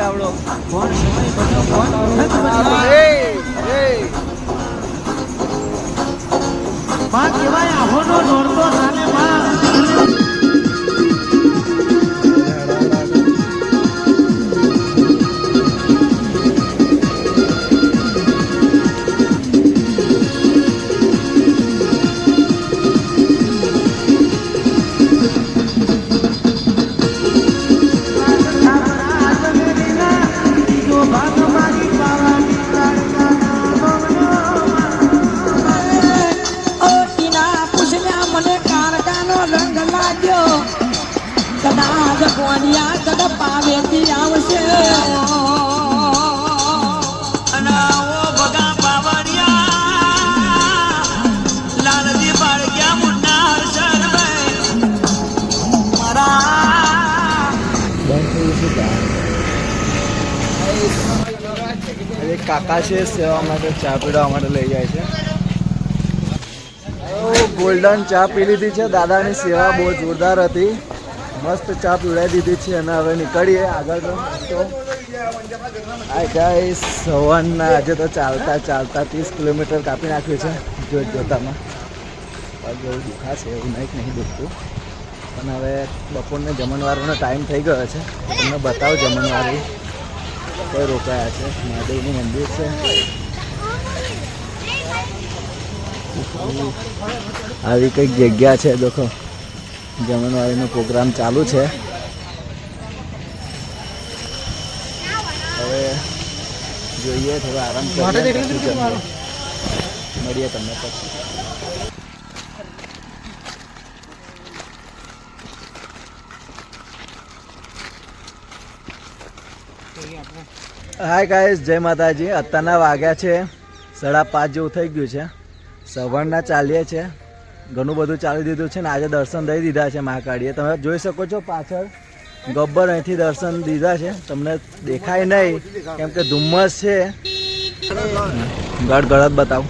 આવડો કોણ સમય બધો કોણ માં કેવાય આહોનો દોડતો ચાલે માં કાકા છે સેવા માટે ચા પીવા માટે લઈ જાય છે. ગોલ્ડન ચા પી લીધી છે. દાદાની સેવા બહુ જોરદાર હતી. મસ્ત ચા પીવડાવી દીધી છે અને હવે નીકળીએ આગળ. તો આ ગાઈસ સવારના આજે તો ચાલતા 30 કિલોમીટર કાપી નાખ્યું છે જોતામાં. પગ એવું દુખાશે એવું નહીં દુખતું પણ હવે બપોરને જમણવારનો ટાઈમ થઈ ગયો છે. તમને બતાવો જમણવારી કોઈ રોકાયા છે. મહાદેવનું મંદિર છે. આવી કંઈક જગ્યા છે. દેખો જમણવારીનો પ્રોગ્રામ ચાલુ છે. હવે જોઈએ થોડો આરામ કરીએ. મળીએ તમને પછી. હાય ગાઈસ, જય માતાજી. અત્યારના વાગ્યા છે 5:30 જેવું થઈ ગયું છે. સવારના ચાલીએ છે. ઘણું બધું ચાલી દીધું છે ને આજે દર્શન દઈ દીધા છે મહાકાળીએ. તમે જોઈ શકો છો પાછળ ગબ્બર અહીંથી દર્શન દીધા છે. તમને દેખાય નહીં કેમ કે ધુમ્મસ છે. ગઢ ગળત બતાવું.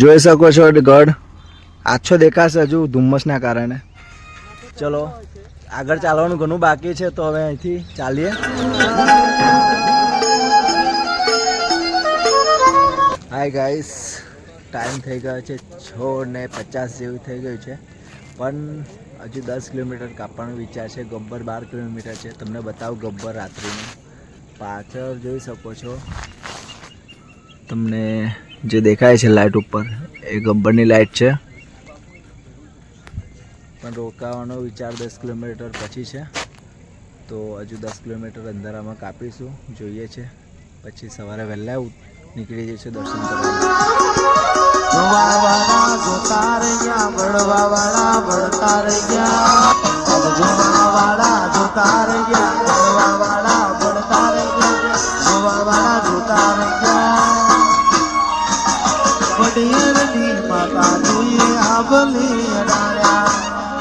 જોઈ શકો છો ગઢ આછો દેખાશે હજુ ધુમ્મસના કારણે. ચલો આગળ ચાલવાનું ઘણું બાકી છે તો હવે અહીંથી ચાલીએ. હાય ગાઈસ, ટાઈમ થઈ ગયો છે 6:50 જેવું થઈ ગયું છે પણ હજુ 10 કિલોમીટર કાપવાનો વિચાર છે. ગબ્બર 12 કિલોમીટર છે. તમને બતાવું ગબ્બર રાત્રિનું. પાછળ જોઈ શકો છો તમને જે દેખાય છે લાઇટ ઉપર એ ગબ્બરની લાઇટ છે. પણ રોકાવાનો વિચાર 10 કિલોમીટર પછી છે તો હજુ 10 કિલોમીટર અંધારામાં કાપીશું. જોઈએ છે પછી સવારે વહેલા નીકળી જઈશું દર્શન કરવા. માતા જોઈએ આભલી અડાડ્યા